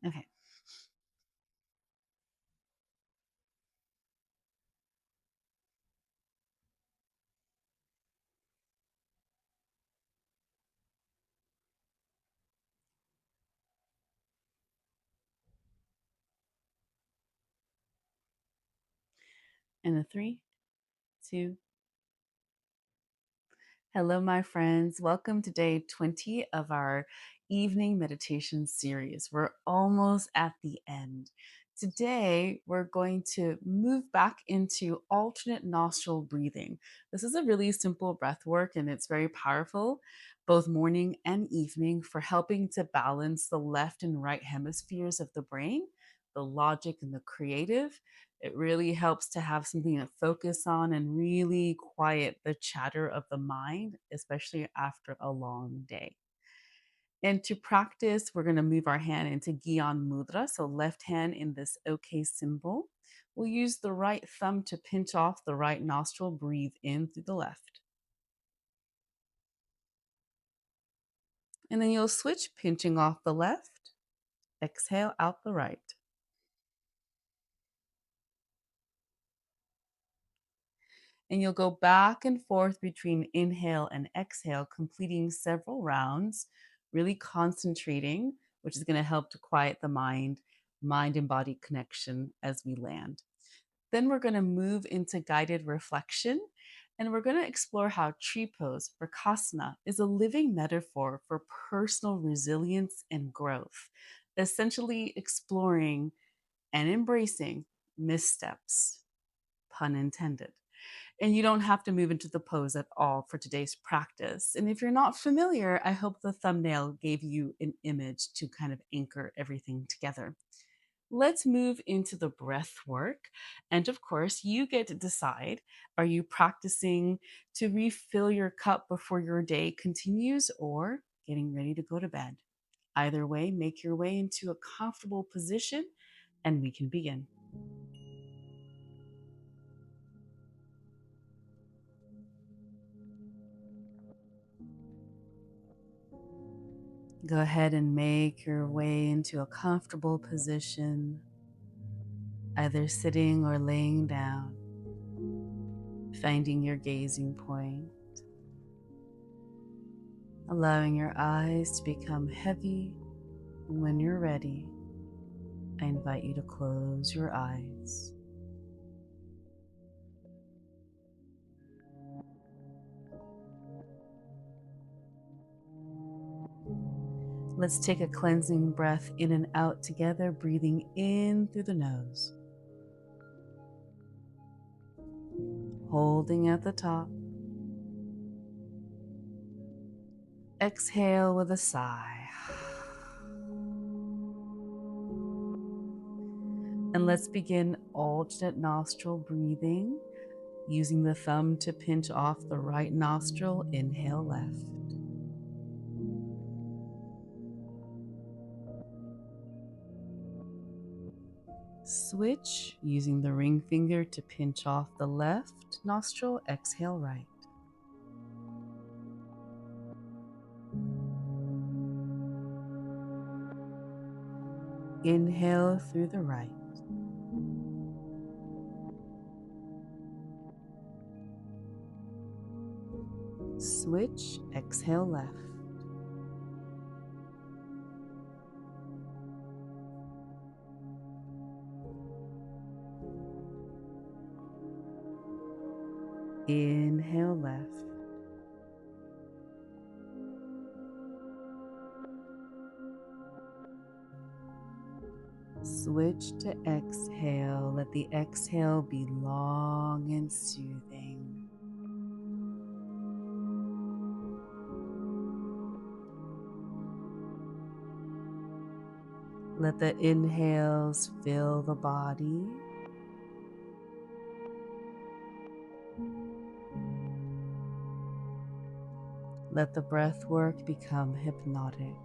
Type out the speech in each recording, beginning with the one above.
Okay. And a three, two. Hello, my friends. Welcome to day 20 of our evening meditation series. We're almost at the end. Today, we're going to move back into alternate nostril breathing. This is a really simple breath work and it's very powerful, both morning and evening, for helping to balance the left and right hemispheres of the brain, the logic and the creative. It really helps to have something to focus on and really quiet the chatter of the mind, especially after a long day. And to practice, we're going to move our hand into Gyan Mudra, so left hand in this OK symbol. We'll use the right thumb to pinch off the right nostril, breathe in through the left. And then you'll switch, pinching off the left, exhale out the right. And you'll go back and forth between inhale and exhale, completing several rounds, really concentrating, which is going to help to quiet the mind and body connection as we land. Then we're going to move into guided reflection, and we're going to explore how tree pose, Vrksasana, is a living metaphor for personal resilience and growth, essentially exploring and embracing missteps, pun intended. And you don't have to move into the pose at all for today's practice. And if you're not familiar, I hope the thumbnail gave you an image to kind of anchor everything together. Let's move into the breath work. And of course, you get to decide, are you practicing to refill your cup before your day continues or getting ready to go to bed? Either way, make your way into a comfortable position and we can begin. Go ahead and make your way into a comfortable position, either sitting or laying down, finding your gazing point, allowing your eyes to become heavy. And when you're ready, I invite you to close your eyes. Let's take a cleansing breath in and out together, breathing in through the nose, holding at the top. Exhale with a sigh. And let's begin alternate nostril breathing, using the thumb to pinch off the right nostril. Inhale left. Switch, using the ring finger to pinch off the left nostril. Exhale right. Inhale through the right. Switch, exhale left. Inhale left. Switch to exhale. Let the exhale be long and soothing. Let the inhales fill the body. Let the breath work become hypnotic.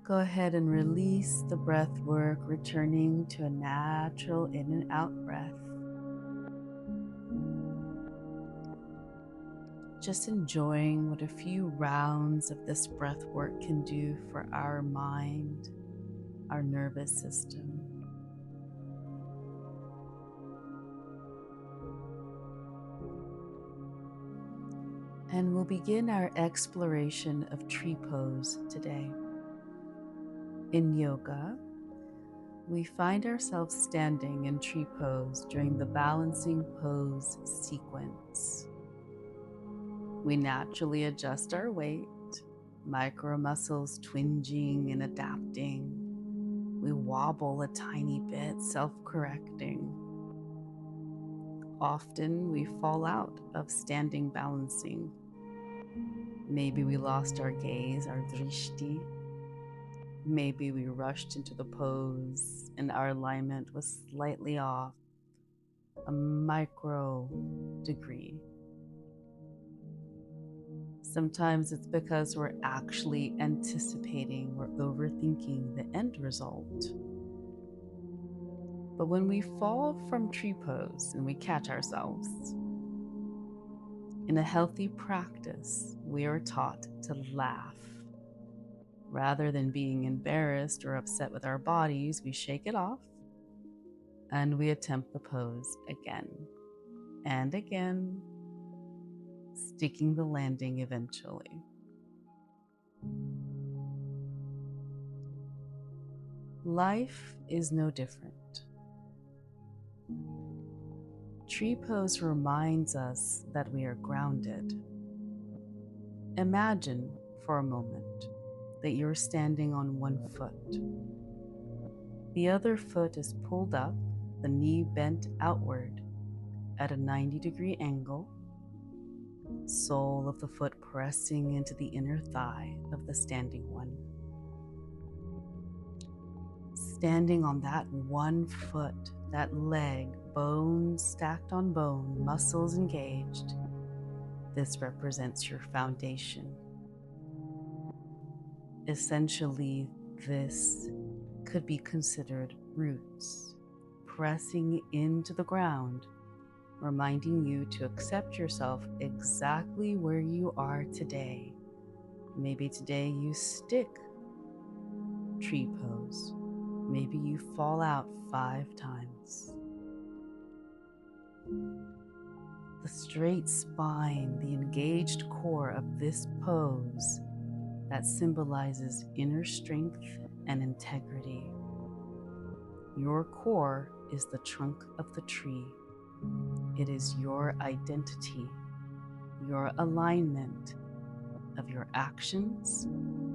Go ahead and release the breath work, returning to a natural in and out breath. Just enjoying what a few rounds of this breath work can do for our mind, our nervous system. And we'll begin our exploration of tree pose today. In yoga, we find ourselves standing in tree pose during the balancing pose sequence. We naturally adjust our weight, micro muscles twinging and adapting. We wobble a tiny bit, self-correcting. Often we fall out of standing balancing. Maybe we lost our gaze, our drishti. Maybe we rushed into the pose and our alignment was slightly off, a micro degree. Sometimes it's because we're actually anticipating, we're overthinking the end result. But when we fall from tree pose and we catch ourselves, in a healthy practice, we are taught to laugh. Rather than being embarrassed or upset with our bodies, we shake it off and we attempt the pose again and again, sticking the landing eventually. Life is no different. Tree pose reminds us that we are grounded. Imagine for a moment that you're standing on one foot. The other foot is pulled up, the knee bent outward at a 90-degree angle, sole of the foot pressing into the inner thigh of the standing one. Standing on that one foot, that leg, bones stacked on bone, muscles engaged, this represents your foundation. Essentially, this could be considered roots, pressing into the ground, reminding you to accept yourself exactly where you are today. Maybe today you stick tree pose. Maybe you fall out 5 times. The straight spine, the engaged core of this pose that symbolizes inner strength and integrity. Your core is the trunk of the tree. It is your identity, your alignment of your actions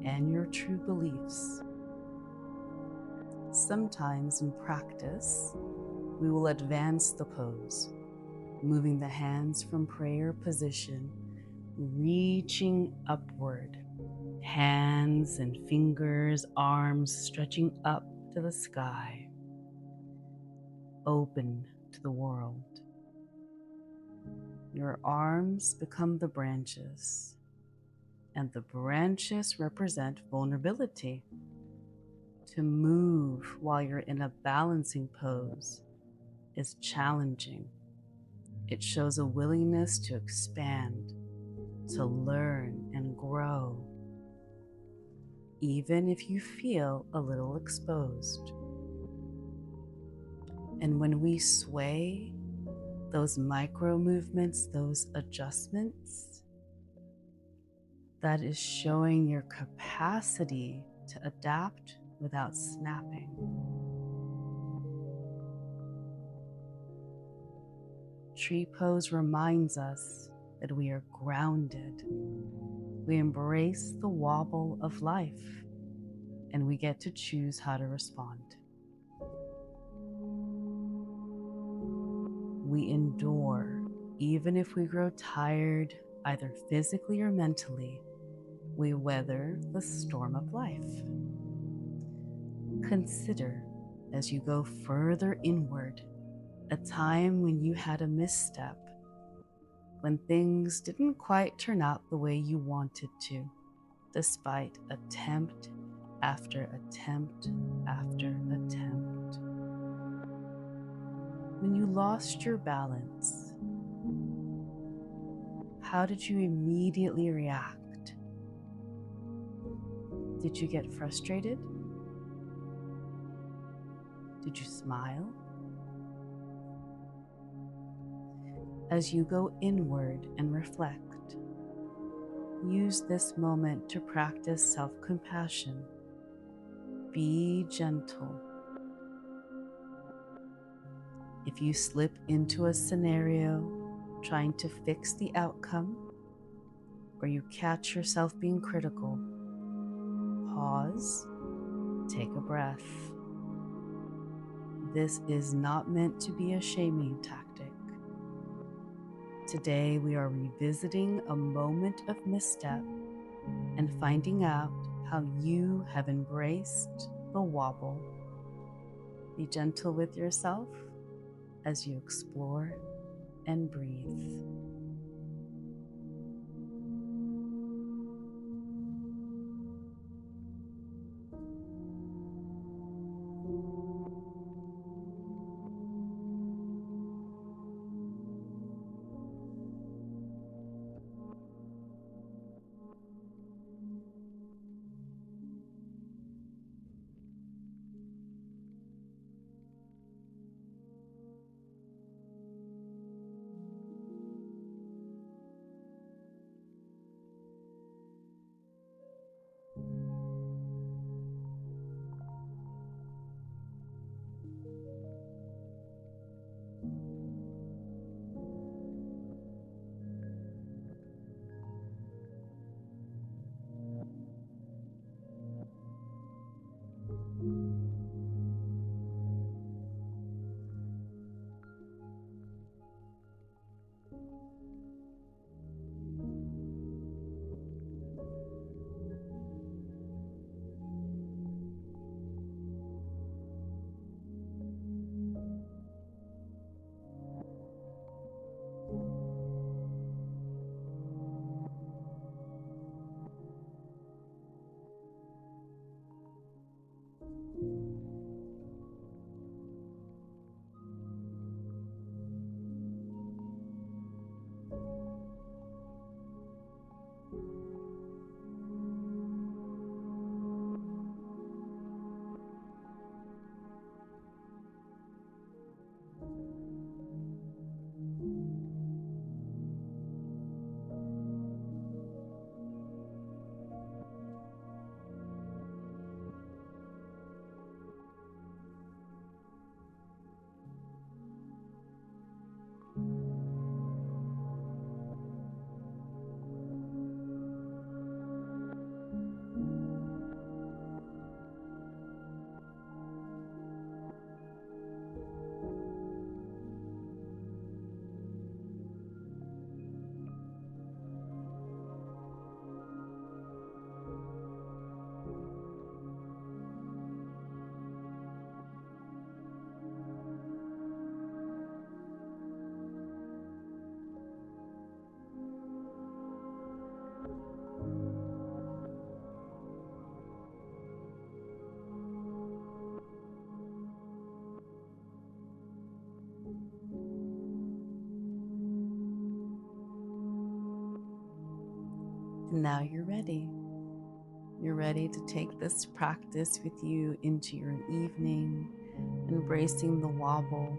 and your true beliefs. Sometimes in practice, we will advance the pose, moving the hands from prayer position, reaching upward, hands and fingers, arms stretching up to the sky, open to the world. Your arms become the branches, and the branches represent vulnerability. To move while you're in a balancing pose is challenging. It shows a willingness to expand, to learn and grow, even if you feel a little exposed. And when we sway, those micro movements, those adjustments, that is showing your capacity to adapt without snapping. Tree pose reminds us that we are grounded. We embrace the wobble of life, and we get to choose how to respond. We endure, even if we grow tired, either physically or mentally. We weather the storm of life. Consider, as you go further inward, a time when you had a misstep, when things didn't quite turn out the way you wanted to, despite attempt after attempt after attempt. When you lost your balance, how did you immediately react? Did you get frustrated? Did you smile? As you go inward and reflect, use this moment to practice self-compassion. Be gentle. If you slip into a scenario trying to fix the outcome, or you catch yourself being critical, pause, take a breath. This is not meant to be a shaming tactic. Today we are revisiting a moment of misstep and finding out how you have embraced the wobble. Be gentle with yourself as you explore and breathe. And now you're ready. You're ready to take this practice with you into your evening, embracing the wobble,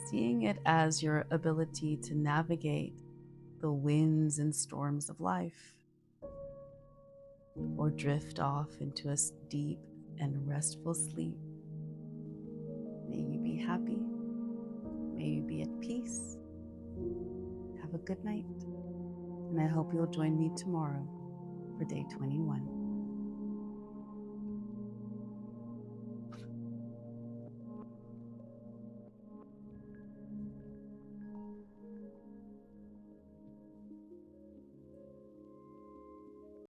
seeing it as your ability to navigate the winds and storms of life, or drift off into a deep and restful sleep. May you be happy. May you be at peace. Have a good night. And I hope you'll join me tomorrow for day 21.